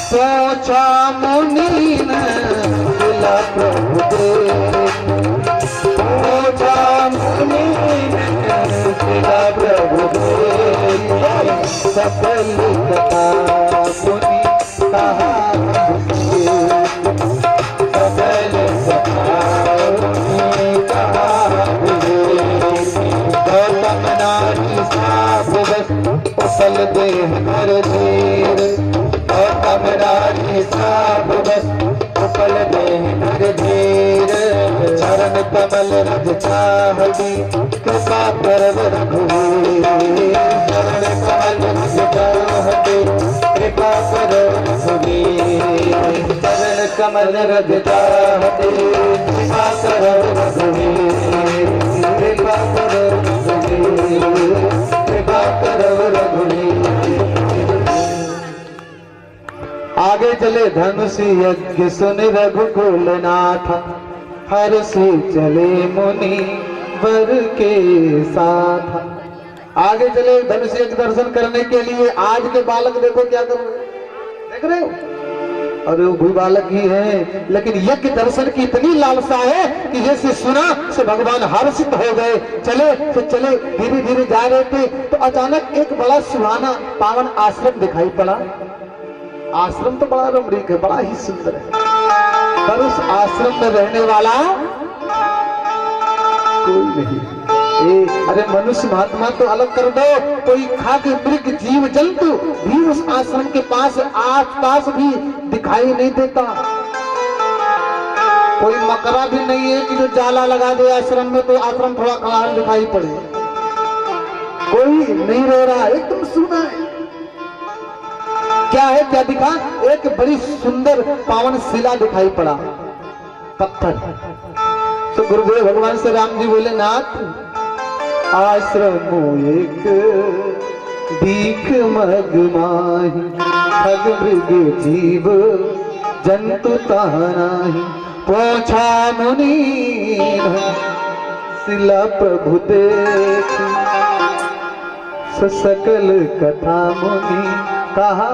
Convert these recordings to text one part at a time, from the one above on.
सोचा मुनि ने दिला प्रभु दे, सोचा मुनि ने दिला प्रभु दे, सफल कथा मुनि कहा सफल कथा मुनि कहा गौतम नारी साफ बस उसल दे हर धीर, गौतम नारी साफ बस उसल दे हर धीर, चरण कमल रज चाहती कृपा कर रघुवीर, चरण कमल रज चाहती कृपा कर रघुवीर, चरण कमल रज चाहती कृपा कर रघुवीर, कृपा कर रघुवीर, कृपा कर रघुवीर। आगे चले धनुष यज्ञ सुन रघुकुल नाथ, हर से चले मुनि वर के साथ। आगे चले धनुष यज्ञ दर्शन करने के लिए। आज के बालक देखो क्या कर रहे हैं, देख रहे हो? और वो भी बालक ही है, लेकिन यज्ञ दर्शन की इतनी लालसा है कि जैसे सुना से भगवान हर्षित हो गए। चले तो चले, धीरे धीरे जा रहे थे तो अचानक एक बड़ा सुहाना पावन आश्रम दिखाई पड़ा। आश्रम तो बड़ा रमणीक है, बड़ा ही सुंदर है, पर उस आश्रम में रहने वाला कोई नहीं। अरे मनुष्य महात्मा तो अलग कर दो, कोई खाके मृग जीव जंतु भी उस आश्रम के पास आस पास भी दिखाई नहीं देता। कोई मकरा भी नहीं है कि जो जाला लगा दे आश्रम में तो आश्रम थोड़ा खड़ा दिखाई पड़े। कोई नहीं रह रहा, एकदम सूना है। क्या है, क्या दिखा? एक बड़ी सुंदर पावन शिला दिखाई पड़ा, पत्थर। तो गुरुदेव भगवान श्री राम जी बोले, नाथ आश्रम एक दीख मग माही, ठग मृग जीव जंतु तहनाही, पोछा मुनि शिला प्रभु देखी, सकल कथा मुनि कहा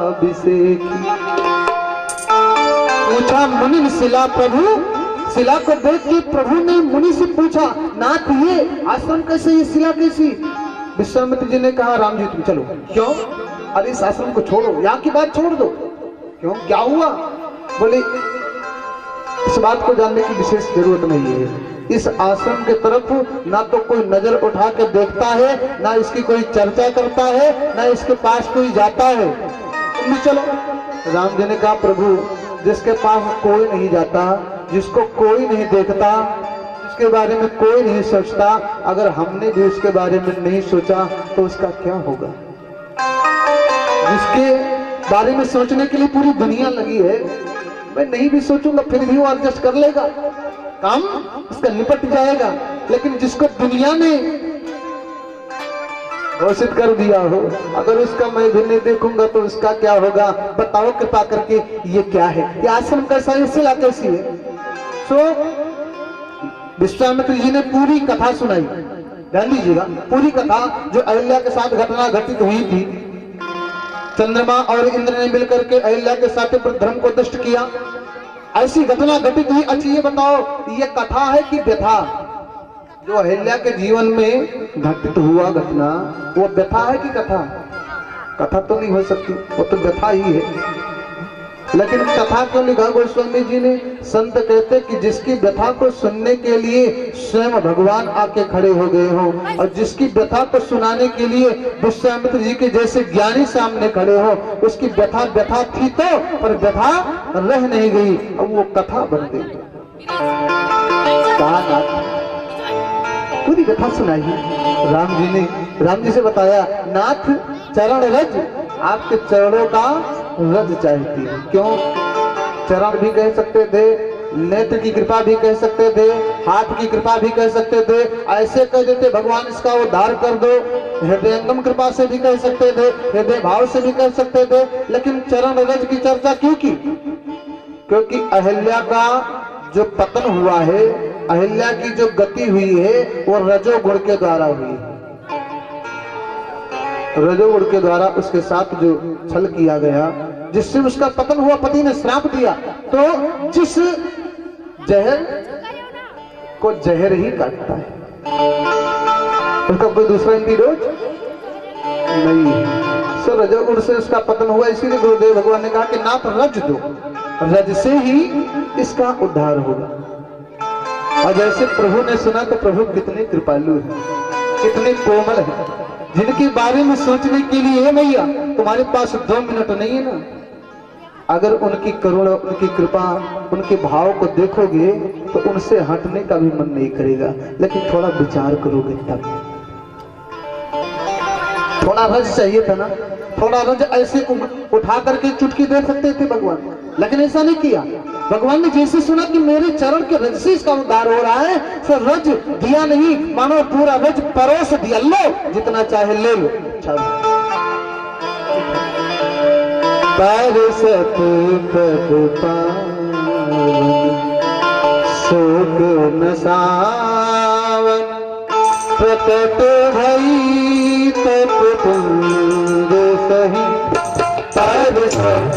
अभिषेकी। पूछा मुनि शिला प्रभु, शिला को देख के प्रभु ने मुनि से पूछा, नाथ ये आश्रम कैसे, ये शिला कैसी? विश्वामित्र जी ने कहा, राम जी तुम चलो। क्यों? अरे इस आश्रम को छोड़ो, यहाँ की बात छोड़ दो। क्यों, क्या हुआ? बोले इस बात को जानने की विशेष जरूरत नहीं है। इस आश्रम के तरफ ना तो कोई नजर उठा के देखता है, ना इसकी कोई चर्चा करता है, ना इसके पास कोई जाता है। तुम भी चलो। राम जी ने कहा, प्रभु जिसके पास कोई नहीं जाता, जिसको कोई नहीं देखता, जिसके बारे में कोई नहीं सोचता, अगर हमने भी उसके बारे में नहीं सोचा तो उसका क्या होगा? जिसके बारे में सोचने के लिए पूरी दुनिया लगी है, मैं नहीं भी सोचूंगा फिर भी वो एडजस्ट कर लेगा, काम उसका निपट जाएगा। लेकिन जिसको दुनिया ने घोषित कर दिया हो, अगर उसका मैं भी नहीं देखूंगा तो उसका क्या होगा? बताओ कृपा करके, ये क्या है? ये आश्रम कैसा है? शिला कैसी है? सो विश्वामित्र जी ने पूरी कथा सुनाई। ध्यान दीजिएगा, पूरी कथा जो अहिल्या के साथ घटना घटित हुई थी। चंद्रमा और इंद्र ने मिलकर के अहिल्या के साथ धर्म को दुष्ट किया, ऐसी घटना घटित हुई। अच्छा ये बताओ, ये कथा है कि व्यथा? जो अहिल्या के जीवन में घटित हुआ घटना, वो व्यथा है कि कथा? कथा तो नहीं हो सकती, वो तो व्यथा ही है। लेकिन कथा क्यों लिखा गोस्वामी जी ने? संत कहते कि जिसकी व्यथा को सुनने के लिए स्वयं भगवान आके खड़े हो गए हो, और जिसकी व्यथा को सुनाने के लिए विश्वामित्र जी के जैसे ज्ञानी सामने खड़े हो, उसकी व्यथा व्यथा थी तो, पर व्यथा रह नहीं गई, अब वो कथा बन गई। कहा पूरी कथा सुनाई राम जी से बताया, नाथ चरण रज, आपके चरणों का रज चाहती है। क्यों? चरण भी कह सकते थे, नेत्र की कृपा भी कह सकते थे, हाथ की कृपा भी कह सकते थे, ऐसे कह देते भगवान इसका उद्धार कर दो। हृदयंगम कृपा से भी कह सकते थे, हृदय भाव से भी कह सकते थे, लेकिन चरण रज की चर्चा क्यों की? क्योंकि अहिल्या का जो पतन हुआ है, अहिल्या की जो गति हुई है, वो रजोगुण के द्वारा हुई है। रजोगुण के द्वारा उसके साथ जो छल किया गया, जिससे उसका पतन हुआ, पति ने श्राप दिया। तो जिस जहर को जहर ही काटता है, उसका कोई दूसरा एंटीडोट नहीं है। सो रजोगुण से उसका पतन हुआ, इसीलिए गुरुदेव भगवान ने कहा कि नाथ रज दो, रज से ही इसका उद्धार होगा। और जैसे प्रभु ने सुना तो प्रभु कितने कृपालु हैं, कितने कोमल हैं, जिनके बारे में सोचने के लिए मैया तुम्हारे पास 2 मिनट नहीं है ना। अगर उनकी करुणा, उनकी कृपा, उनके भाव को देखोगे तो उनसे हटने का भी मन नहीं करेगा। लेकिन थोड़ा विचार करोगे तब। थोड़ा रज चाहिए था ना, थोड़ा रज ऐसे उठा करके चुटकी दे सकते थे भगवान, लेकिन ऐसा नहीं किया। भगवान ने जैसे सुना कि मेरे चरण के रज से इसका उद्धार हो रहा है, तो रज दिया नहीं, मानो पूरा रज परोस दिया, लो जितना चाहे ले लो। बरसत शोक न सावन, प्रकट भई तप तुंग सही। बरसत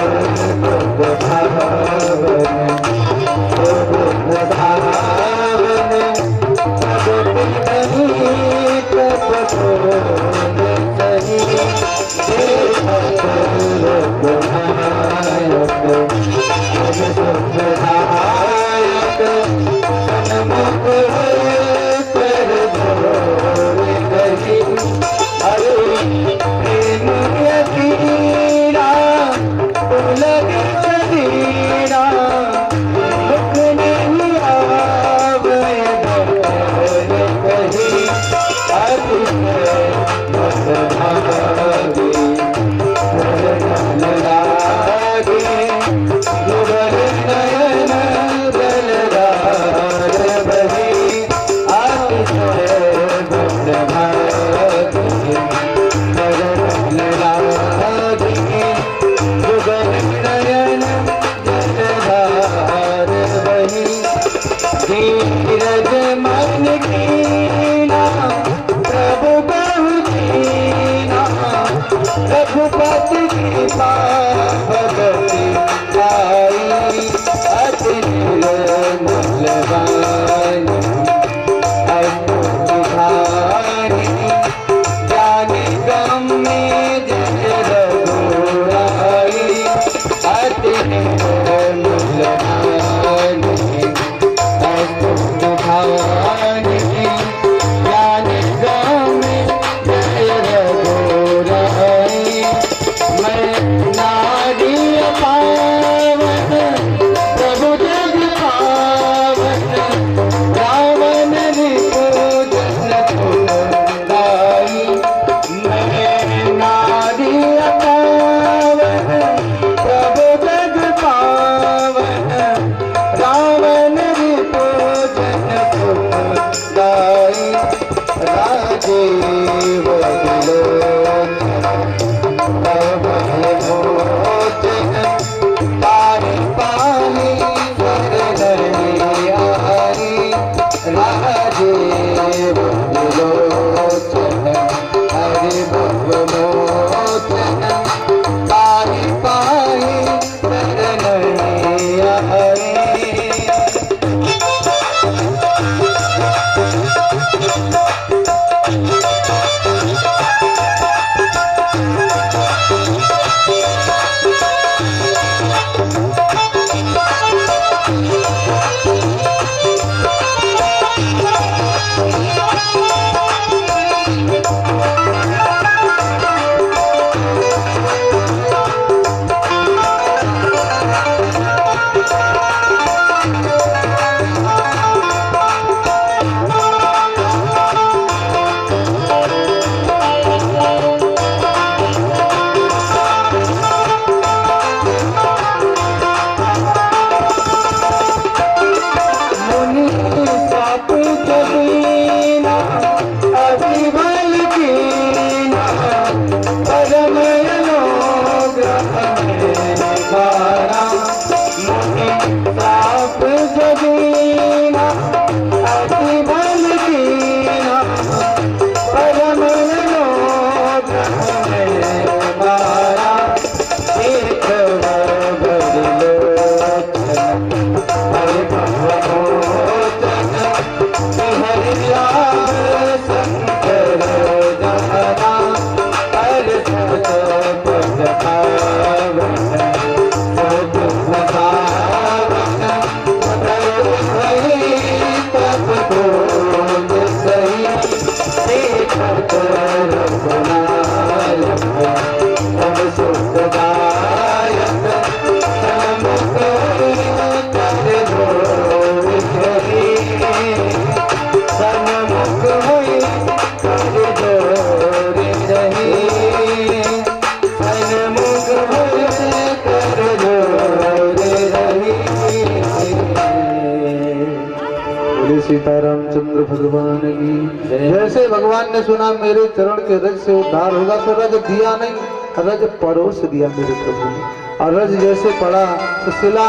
भगवान ने सुना मेरे चरण के रज से उद्धार होगा, तो रज दिया नहीं, रज परोस दिया मेरे प्रभु ने। और रज जैसे पड़ा तो शिला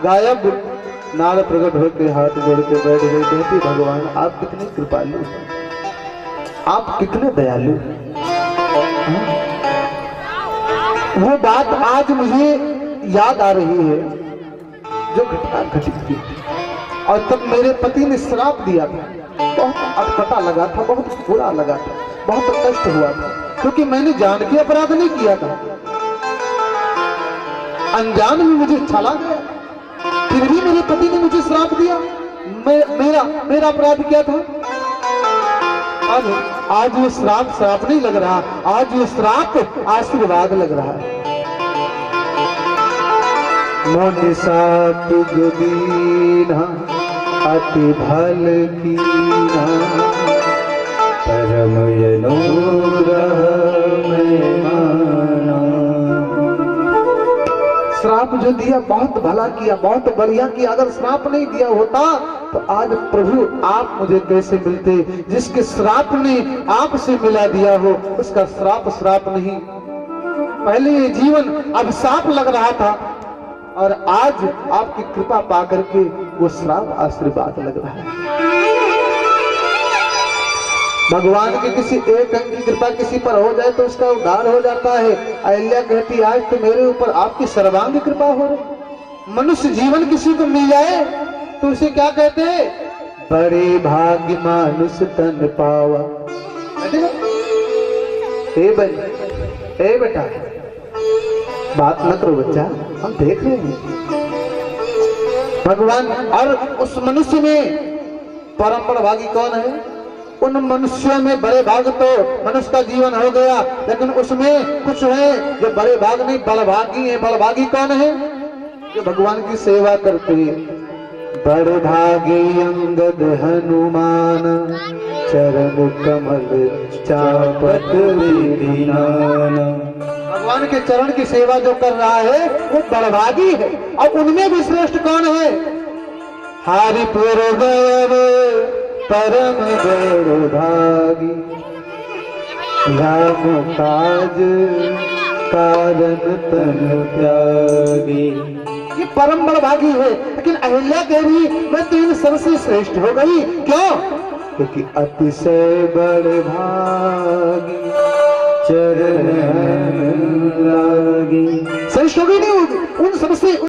गायब, नार प्रकट होकर हाथ जोड़ के बैठ गई, कहती भगवान आप कितने कृपालु, आप कितने दयालु। वो बात आज मुझे याद आ रही है जो घटना घटित थी। और तब मेरे पति ने श्राप दिया था, बहुत अटपटा लगा था, बहुत बुरा लगा था, बहुत कष्ट हुआ था, क्योंकि मैंने जान के अपराध नहीं किया था, अनजान में मुझे छला गया, फिर भी मेरे पति ने मुझे श्राप दिया। मेरा अपराध क्या था? अब आज ये श्राप नहीं लग रहा, आज ये श्राप आशीर्वाद लग रहा है। मोनि साप जो दीना अति भल कीना, परम अनुग्रह में माना। श्राप जो दिया बहुत भला किया, बहुत बढ़िया किया। अगर श्राप नहीं दिया होता तो आज प्रभु आप मुझे कैसे मिलते? जिसके श्राप ने आपसे मिला दिया हो उसका श्राप नहीं। पहले ये जीवन अभिशाप लग रहा था और आज आपकी कृपा पा करके वो श्राप आशीर्वाद लग रहा है। भगवान की किसी एक अंग की कृपा किसी पर हो जाए तो उसका उद्धार हो जाता है। अहिल्या कहती आज तो मेरे ऊपर आपकी सर्वांग कृपा हो रही। मनुष्य जीवन किसी को मिल जाए तो उसे क्या कहते हैं? बड़े भाग्य मानुष तन पावा। ए बेटा बात न करो बच्चा, हम देख रहे हैं। भगवान और उस मनुष्य में परम बड़भागी कौन है? उन मनुष्यों में बड़े भाग तो मनुष्य का जीवन हो गया, लेकिन उसमें कुछ है जो बड़े भाग नहीं, बड़भागी है। बड़भागी कौन है? जो भगवान की सेवा करते हैं। बड़े भागे अंगद हनुमान, चरण कमल चापत विधिनाना। भगवान के चरण की सेवा जो कर रहा है वो बड़भागी है। और उनमें भी श्रेष्ठ कौन है? हरिपुर परम बड़भागी, राम काज कारण तनु त्यागी। ये परम बड़भागी है। लेकिन अहिल्या देवी मैं तो इन सबसे श्रेष्ठ हो गई। क्यों? क्योंकि अतिशय बड़भागी चरण लागी। श्रेष्ठ हो गई नहीं, उन सबसे